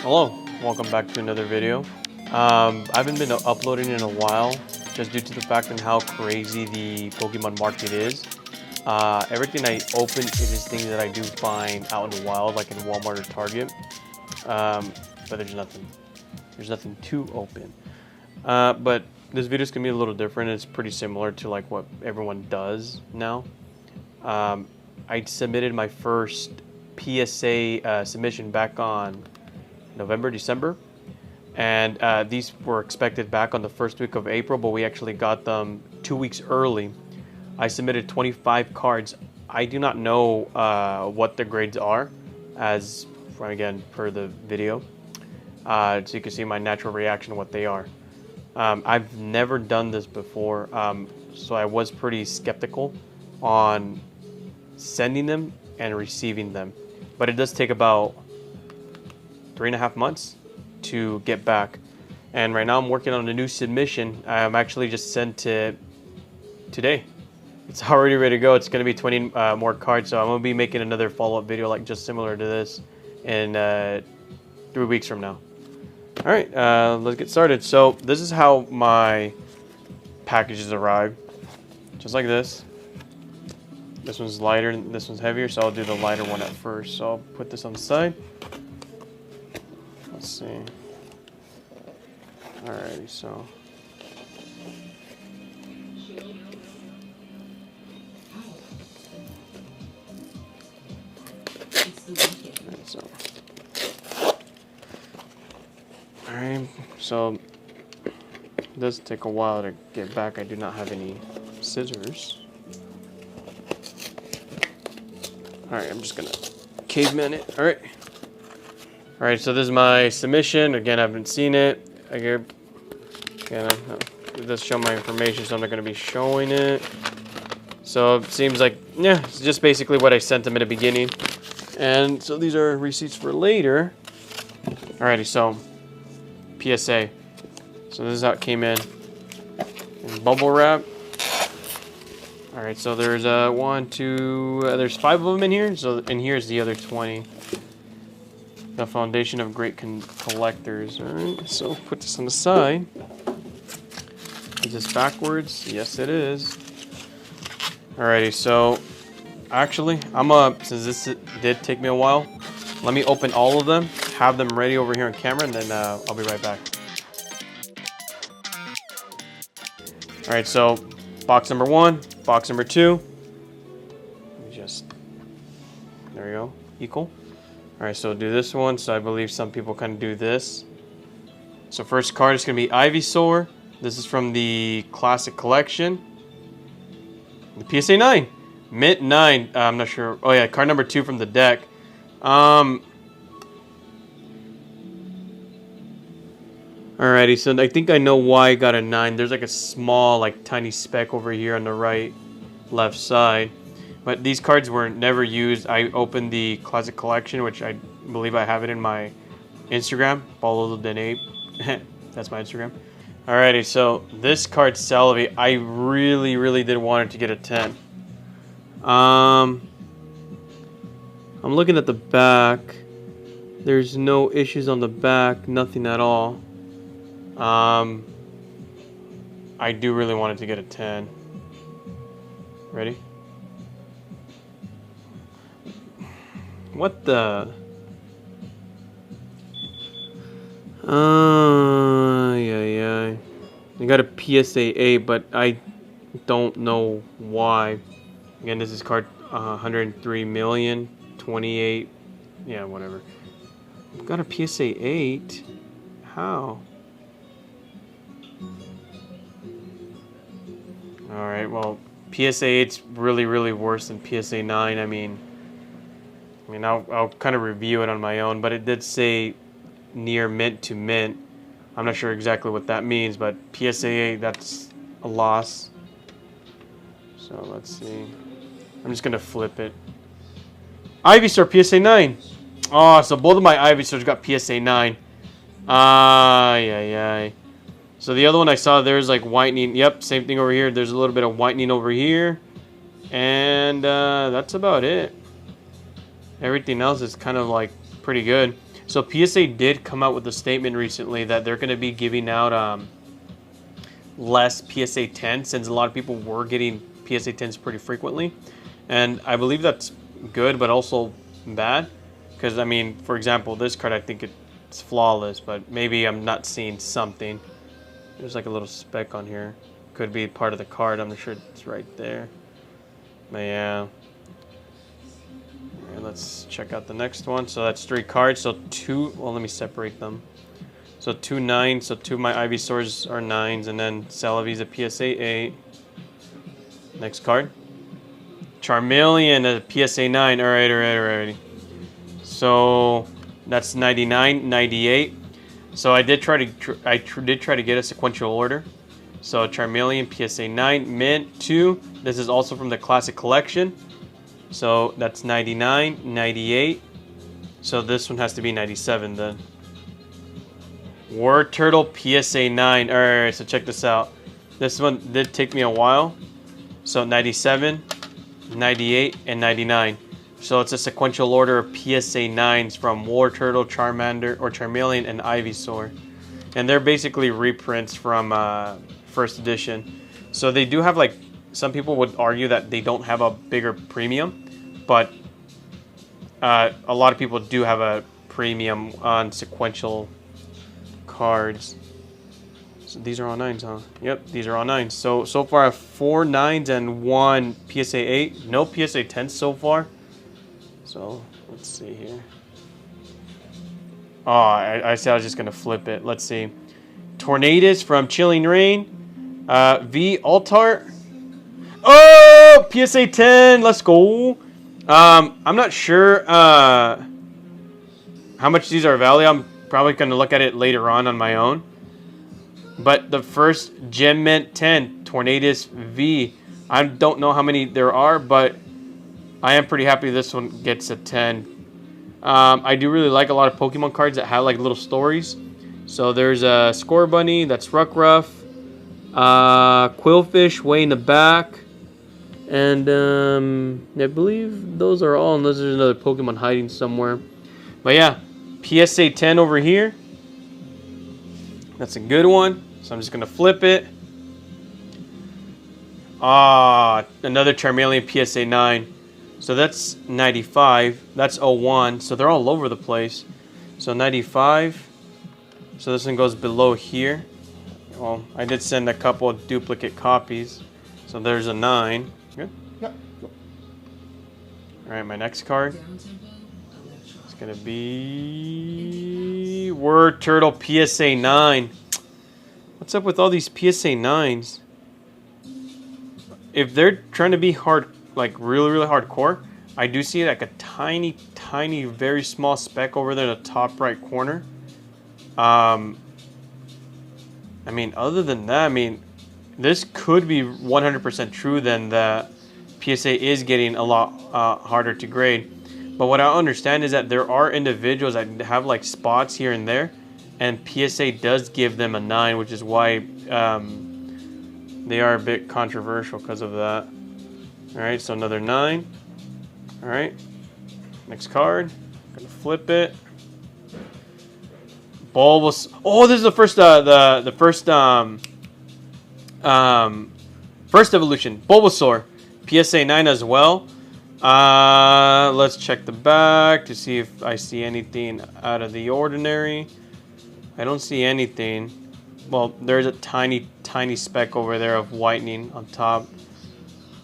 Hello, welcome back to another video. I haven't been uploading in a while just due to the fact and how crazy the Pokemon market is. Everything I open is things that I do find out in the wild, like in Walmart or Target. But there's nothing. There's nothing to open. But this video is gonna be a little different. It's pretty similar to like what everyone does now. I submitted my first PSA submission back on November, December, and these were expected back on the first week of April, but we actually got them 2 weeks early. I submitted 25 cards. I do not know what the grades are, as again per the video, so you can see my natural reaction to what they are. I've never done this before, so I was pretty skeptical on sending them and receiving them, but it does take about 3.5 months to get back. And right now I'm working on a new submission. I'm actually just sent it today. It's already ready to go. It's going to be 20 more cards, so I'm going to be making another follow-up video like just similar to this in 3 weeks from now. All right, let's get started. So this is how my packages arrive, just like this. This one's lighter and this one's heavier, so I'll do the lighter one at first. So I'll put this on the side. Let's see. Alrighty, so. Alright, so it does take a while to get back. I do not have any scissors. Alright, I'm just gonna caveman it. Alright. Alright, so this is my submission. Again, I haven't seen it. Again, it does show my information, so I'm not going to be showing it. So it seems like, yeah, it's just basically what I sent them at the beginning. And so these are receipts for later. Alrighty, so PSA. So this is how it came in bubble wrap. Alright, so there's there's 5 of them in here. So and here's the other 20. The foundation of great collectors. Alright, so put this on the side. Is this backwards? Yes, it is. Alrighty, so actually, since this did take me a while, let me open all of them, have them ready over here on camera, and then I'll be right back. Alright, so box number 1, box number 2. There we go, equal. Alright, so do this one. So I believe some people kind of do this. So first card is going to be Ivysaur. This is from the Classic Collection. The PSA 9. Mint 9. I'm not sure. Oh yeah, card number 2 from the deck. Alrighty, so I think I know why I got a 9. There's like a small, like tiny speck over here on the left side. But these cards were never used. I opened the Classic Collection, which I believe I have it in my Instagram. Follow the Ape. That's my Instagram. Alrighty, so this card Salivate, I really did want it to get a 10. I'm looking at the back. There's no issues on the back, nothing at all. I do really want it to get a 10. Ready? What the? Yeah. I got a PSA 8, but I don't know why. Again, this is card 103 million, 28. Yeah, whatever. I've got a PSA 8. How? Alright, well, PSA 8's really worse than PSA 9. I mean, I'll kind of review it on my own, but it did say near mint to mint. I'm not sure exactly what that means, but PSA 8, that's a loss. So let's see. I'm just going to flip it. Ivysaur, PSA 9. Oh, so both of my Ivysaurs got PSA 9. Yeah. So the other one I saw, there's like whitening. Yep, same thing over here. There's a little bit of whitening over here. And that's about it. Everything else is kind of like pretty good. So PSA did come out with a statement recently that they're going to be giving out less PSA 10, since a lot of people were getting PSA 10s pretty frequently. And I believe that's good, but also bad. Because, I mean, for example, this card, I think it's flawless, but maybe I'm not seeing something. There's like a little speck on here. Could be part of the card. I'm not sure it's right there. But yeah. Alright, let's check out the next one. So that's 3 cards. So 2, well, let me separate them. So 2 9s. So 2 of my Ivysaurs are 9s. And then Celavi's a PSA 8. Next card. Charmeleon, a PSA 9. Alright. So that's 99, 98. So I did try to get a sequential order. So Charmeleon, PSA 9, Mint 2. This is also from the Classic Collection. So that's 99, 98. So this one has to be 97 then. Word Turtle, PSA 9. Alright, so check this out. This one did take me a while. So 97, 98, and 99. So it's a sequential order of PSA 9s from War Turtle, Charmander, or Charmeleon, and Ivysaur. And they're basically reprints from first edition. So they do have, like, some people would argue that they don't have a bigger premium, but a lot of people do have a premium on sequential cards. So these are all 9s, huh? Yep, these are all 9s. So far I have 4 9s and 1 PSA 8. No PSA 10s so far. So let's see here. Oh, I said I was just gonna flip it. Let's see. Tornadus from Chilling Rain. V Altart. Oh, PSA 10. Let's go. I'm not sure how much these are valued. I'm probably gonna look at it later on my own. But the first Gem Mint 10, Tornadus V. I don't know how many there are, but I am pretty happy this one gets a 10. I do really like a lot of Pokemon cards that have like little stories. So there's a Scorbunny, that's Rockruff, Quillfish way in the back, and I believe those are all, unless there's another Pokemon hiding somewhere. But yeah, PSA 10 over here. That's a good one. So I'm just gonna flip it. Another Charmeleon PSA 9. So that's 95. That's 01. So they're all over the place. So 95. So this one goes below here. Well, I did send a couple of duplicate copies. So there's a 9. Good? Yep. Alright, my next card. It's going to be Word Turtle PSA 9. What's up with all these PSA 9s? If they're trying to be hard, like really hardcore, I do see like a tiny, very small speck over there in the top right corner. I mean, other than that, I mean, this could be 100% true then that PSA is getting a lot harder to grade. But what I understand is that there are individuals that have like spots here and there, and PSA does give them a 9, which is why they are a bit controversial because of that. Alright, so another 9. Alright, next card. Gonna flip it. Bulbous. Oh, this is the first first evolution. Bulbasaur, PSA 9 as well. Let's check the back to see if I see anything out of the ordinary. I don't see anything. Well, there's a tiny speck over there of whitening on top.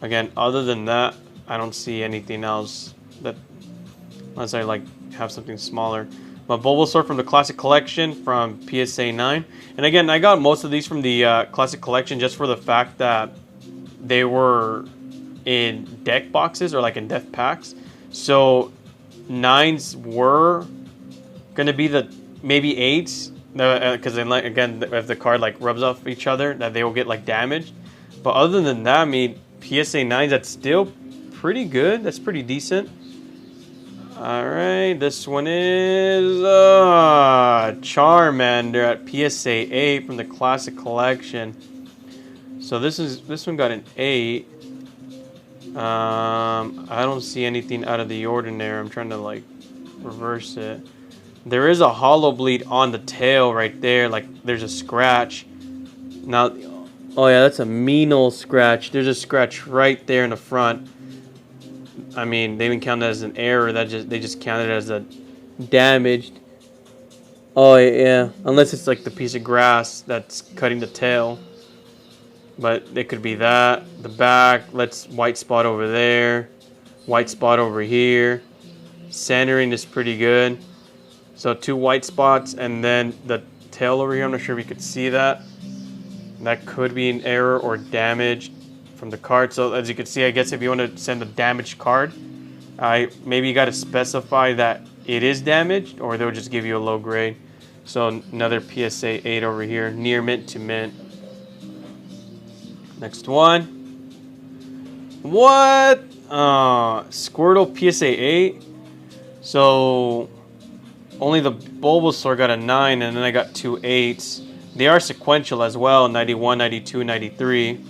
Again, other than that, I don't see anything else that, unless I like have something smaller. But Bulbasaur from the Classic Collection from PSA 9. And again, I got most of these from the Classic Collection just for the fact that they were in deck boxes or like in deck packs. So 9s were gonna be the maybe 8s, because then like, again, if the card like rubs off each other, that they will get like damaged. But other than that, I mean, PSA 9s, that's still pretty good. That's pretty decent. Alright, this one is Charmander at PSA 8 from the Classic Collection. So this one got an 8. I don't see anything out of the ordinary. I'm trying to like reverse it. There is a hollow bleed on the tail right there. Like, there's a scratch. Now, oh yeah, that's a mean old scratch. There's a scratch right there in the front. I mean, they didn't count that as an error. They just counted it as a damaged. Oh yeah, unless it's like the piece of grass that's cutting the tail. But it could be that. The back, let's white spot over there. White spot over here. Centering is pretty good. So 2 white spots, and then the tail over here. I'm not sure if you could see that. That could be an error or damage from the card. So as you can see, I guess if you want to send a damaged card, maybe you got to specify that it is damaged, or they'll just give you a low grade. So another PSA 8 over here, near mint to mint. Next one. What? Squirtle PSA 8. So only the Bulbasaur got a 9, and then I got 2 8s. They are sequential as well, 91, 92, 93.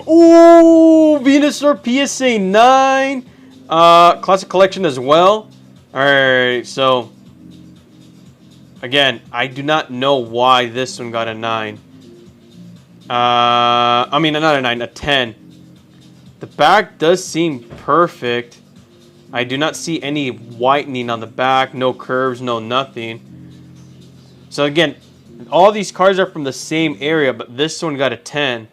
Ooh, Venusaur PSA 9. Classic Collection as well. Alright, so again, I do not know why this one got a 9. I mean, not a 9, a 10. The back does seem perfect. I do not see any whitening on the back, no curves, no nothing. So again, all these cards are from the same area, but this one got a 10.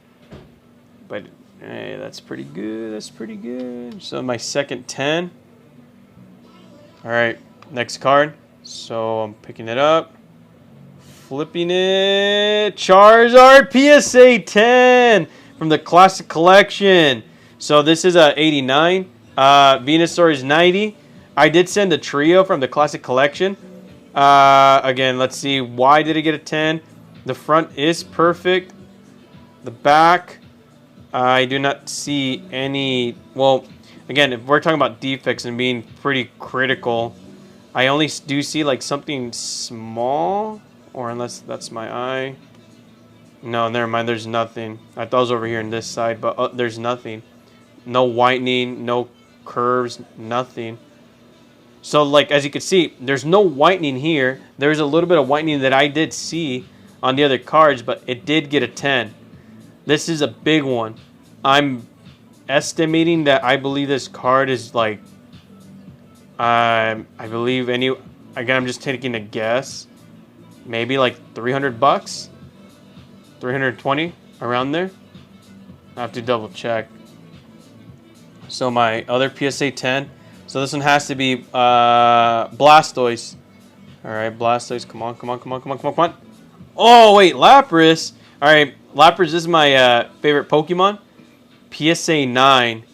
But hey, that's pretty good. That's pretty good. So my second 10. All right, next card. So I'm picking it up, flipping it. Charizard PSA 10 from the Classic Collection. So this is a 89. Venusaur is 90. I did send a trio from the Classic Collection. Again, let's see. Why did it get a 10? The front is perfect. The back, I do not see any. Well, again, if we're talking about defects and being pretty critical, I only do see like something small, or unless that's my eye. No, never mind. There's nothing. I thought it was over here on this side, but there's nothing. No whitening, no curves, nothing. So, like, as you can see, there's no whitening here. There's a little bit of whitening that I did see on the other cards, but it did get a 10. This is a big one. I'm estimating that I believe this card is like, I believe again, I'm just taking a guess. Maybe like 300 bucks? 320, around there? I have to double check. So my other PSA 10. So this one has to be Blastoise. Alright, Blastoise. Come on, come on, come on, come on, come on, come on. Oh, wait, Lapras. Alright, Lapras is my favorite Pokemon. PSA 9.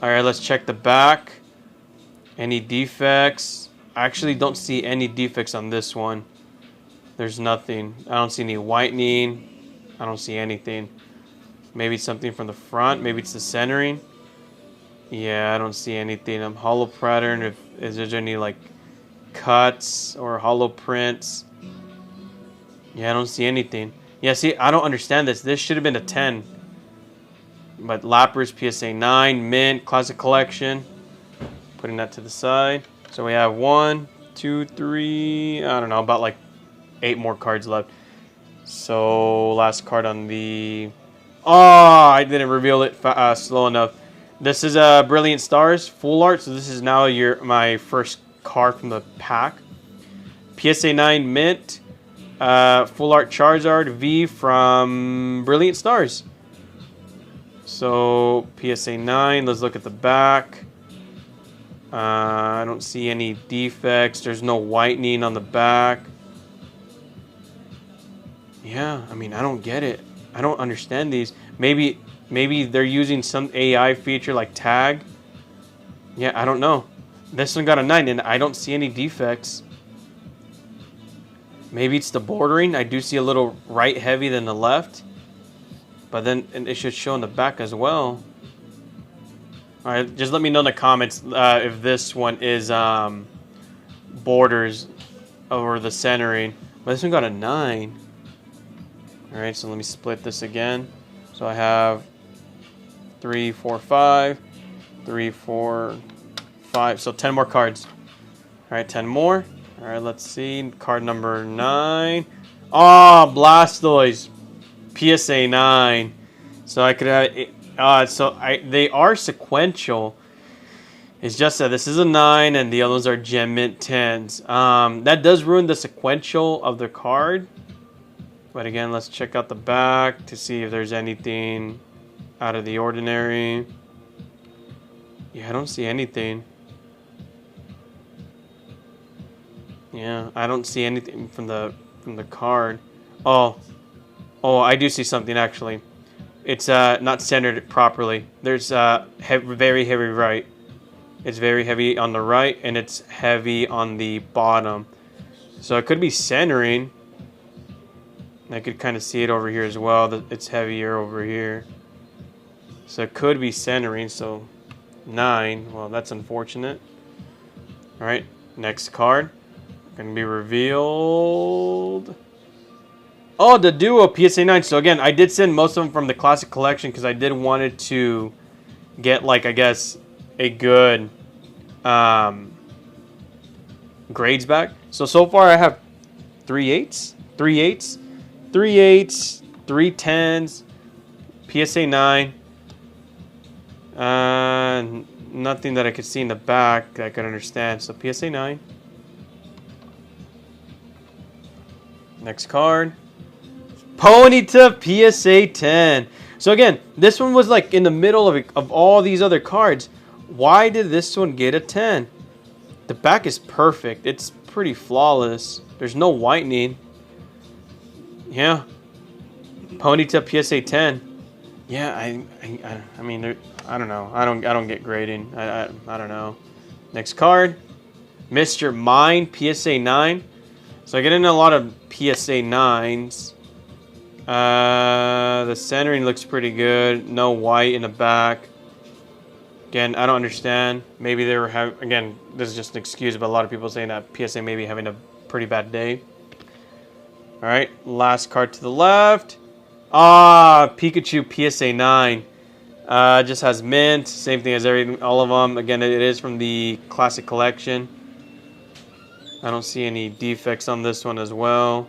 Alright, let's check the back. Any defects? I actually don't see any defects on this one. There's nothing. I don't see any whitening. I don't see anything. Maybe it's something from the front. Maybe it's the centering. Yeah, I don't see anything. Hollow pattern. Is there any like cuts or hollow prints? Yeah, I don't see anything. Yeah, see, I don't understand this. This should have been a 10. But Lapras PSA 9, Mint, Classic Collection. Putting that to the side. So we have 1, 2, 3. I don't know, about like 8 more cards left. So last card on the. Oh, I didn't reveal it slow enough. This is Brilliant Stars full art. So this is now my first card from the pack. PSA 9 Mint, full art Charizard V from Brilliant Stars. So PSA 9. Let's look at the back. I don't see any defects. There's no whitening on the back. Yeah, I mean, I don't get it. I don't understand these. Maybe they're using some AI feature like tag. Yeah, I don't know. This one got a 9 and I don't see any defects. Maybe it's the bordering. I do see a little right heavy than the left. But then it should show in the back as well. Alright, just let me know in the comments if this one is borders over the centering. But this one got a 9. Alright, so let me split this again. So I have 3, 4, 5. 3, 4, 5. So 10 more cards. right, 10 more. All right, let's see. Card number 9. Oh, Blastoise. PSA 9. So I could have... they are sequential. It's just that this is a 9 and the others are Gem Mint 10s. That does ruin the sequential of the card. But again, let's check out the back to see if there's anything out of the ordinary. Yeah, I don't see anything. Yeah, I don't see anything from the card. Oh, I do see something actually. It's not centered properly. There's very heavy right. It's very heavy on the right and it's heavy on the bottom. So it could be centering. I could kind of see it over here as well. It's heavier over here. So it could be centering. So 9. Well, that's unfortunate. All right, next card. Going to be revealed. Oh, the duo PSA 9. So again, I did send most of them from the classic collection because I did wanted to get, like, I guess, a good grades back. So far I have 3 8s, 3 8s, 3 8s, 3 10s, PSA 9. Nothing that I could see in the back that I could understand. So PSA 9. Next card. Ponyta PSA 10. So again, this one was like in the middle of all these other cards. Why did this one get a 10? The back is perfect. It's pretty flawless. There's no whitening. Yeah. Ponyta PSA 10. Yeah, I mean, I don't know. I don't get grading. I don't know. Next card. Mr. Mime PSA 9. So I get in a lot of PSA 9s. The centering looks pretty good. No white in the back. Again, I don't understand. Maybe they were having... Again, this is just an excuse, but a lot of people saying that PSA may be having a pretty bad day. Alright, last card to the left. Pikachu PSA 9. Just has mint. Same thing as all of them. Again, it is from the classic collection. I don't see any defects on this one as well.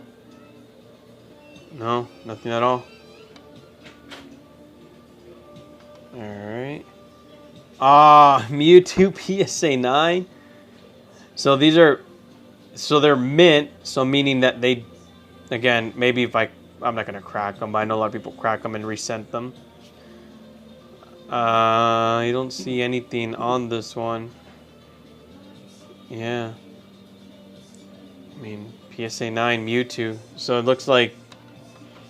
No, nothing at all. Alright. Mewtwo PSA 9. So these are... So they're mint. So meaning that they... Again, maybe if I'm not going to crack them, but I know a lot of people crack them and resent them. You don't see anything on this one. Yeah. I mean, PSA 9 Mewtwo. So it looks like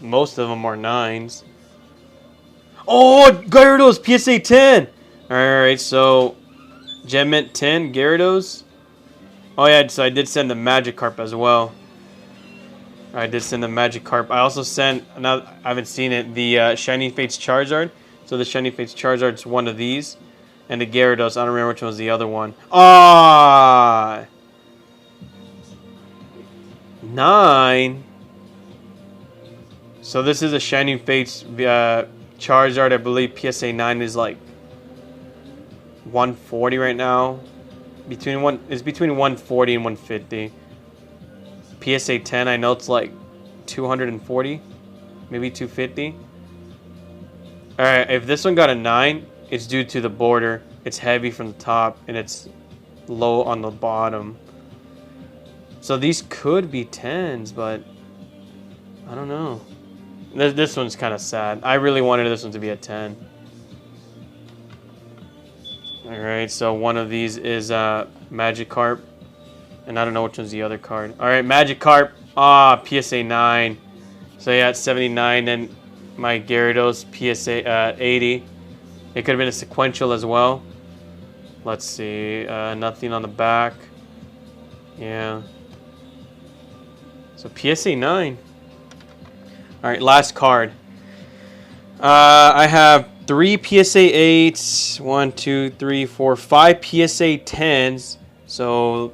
most of them are 9s. Oh, Gyarados PSA 10. Alright, so Gem Mint 10, Gyarados. Oh yeah, so I did send the Magikarp as well. I did send the Magikarp. I also sent, now I haven't seen it, the Shiny Fates Charizard. So the Shiny Fates Charizard's one of these. And the Gyarados, I don't remember which one was the other one. 9. So this is a Shining Fates Charizard. I believe PSA 9 is like 140 right now. It's between 140 and 150. PSA 10, I know it's like 240, maybe 250. Alright, if this one got a 9, it's due to the border. It's heavy from the top and it's low on the bottom. So these could be 10s, but I don't know. This one's kind of sad. I really wanted this one to be a 10. Alright, so one of these is Magikarp. And I don't know which one's the other card. Alright, Magikarp. PSA 9. So yeah, it's 79. And my Gyarados PSA 80. It could have been a sequential as well. Let's see. Nothing on the back. Yeah. So PSA 9. Alright, last card. I have 3 PSA 8s. 1, 2, 3, 4, 5 PSA 10s. So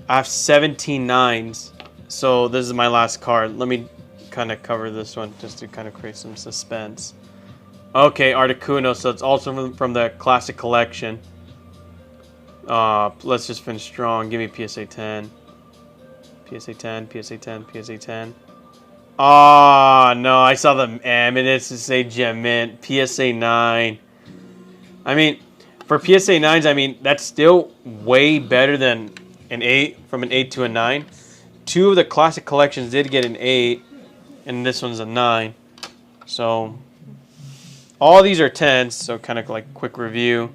I have 17 9s. So this is my last card. Let me kind of cover this one just to kind of create some suspense. Okay, Articuno. So it's also from the classic collection. Let's just finish strong. Give me PSA 10. PSA 10, PSA 10, PSA 10. Oh, no, I saw the eminence to say gem mint. PSA 9. I mean, for PSA 9s, I mean, that's still way better than an 8, from an 8 to a 9. Two of the classic collections did get an 8, and this one's a 9. So, all these are 10s, so kind of like quick review.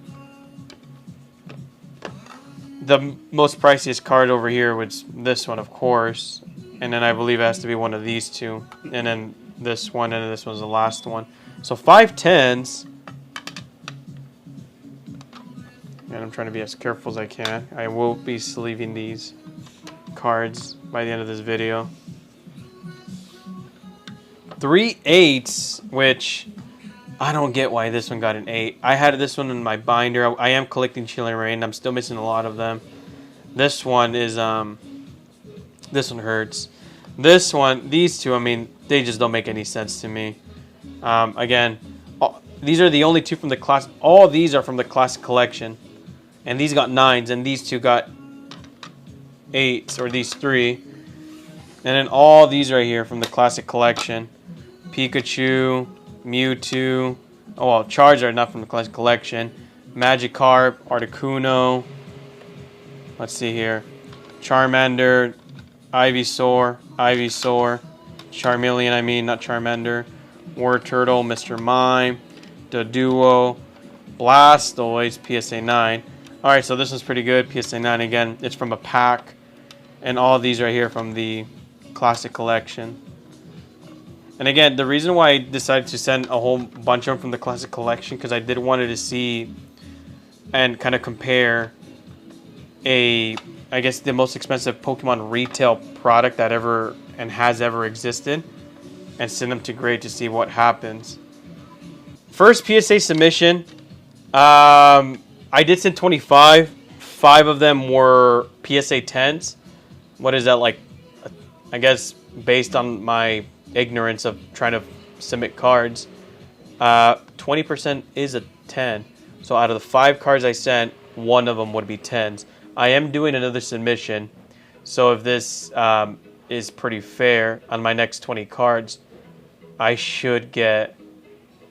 The most priciest card over here was this one, of course. And then I believe it has to be one of these two. And then this one, and then this one's the last one. So 5 10s. And I'm trying to be as careful as I can. I will be sleeving these cards by the end of this video. 3 8s, which I don't get why this one got an 8. I had this one in my binder. I am collecting Chilling Reign. I'm still missing a lot of them. This one is, this one hurts. This one, these two, I mean, they just don't make any sense to me. Again, these are the only two from the class. All these are from the classic collection. And these got 9s, and these two got 8s, or these 3. And then all these right here from the classic collection. Pikachu, Mewtwo, oh well, Charizard not from the classic collection, Magikarp, Articuno, let's see here, Charmander, Ivysaur, Charmeleon, I mean, not Charmander, Wartortle, Mr. Mime, Doduo, Blastoise, PSA 9. Alright, so this one's pretty good, PSA 9 again, it's from a pack, and all these right here from the classic collection. And again, the reason why I decided to send a whole bunch of them from the classic collection, because I did wanted to see and kind of compare I guess the most expensive Pokemon retail product that ever and has ever existed, and send them to grade to see what happens. First PSA submission, I did send 25. 5 of them were PSA 10s. What is that, like, I guess based on my ignorance of trying to submit cards, 20% is a 10. So out of the 5 cards I sent, 1 of them would be 10s. I am doing another submission, so if this is pretty fair, on my next 20 cards, I should get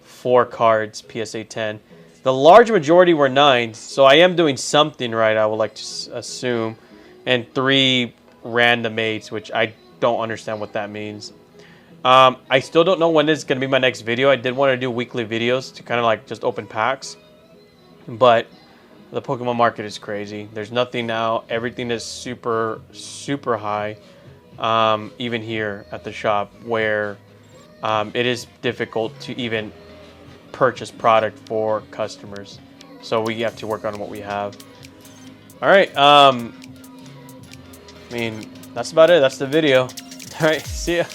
4 cards PSA 10. The large majority were 9s, so I am doing something right, I would like to assume, and 3 random 8s, which I don't understand what that means. I still don't know when this is going to be my next video. I did want to do weekly videos to kind of like just open packs. But the Pokemon market is crazy. There's nothing now. Everything is super, super high. Even here at the shop, where it is difficult to even purchase product for customers. So we have to work on what we have. Alright, I mean, that's about it. That's the video. Alright, see ya.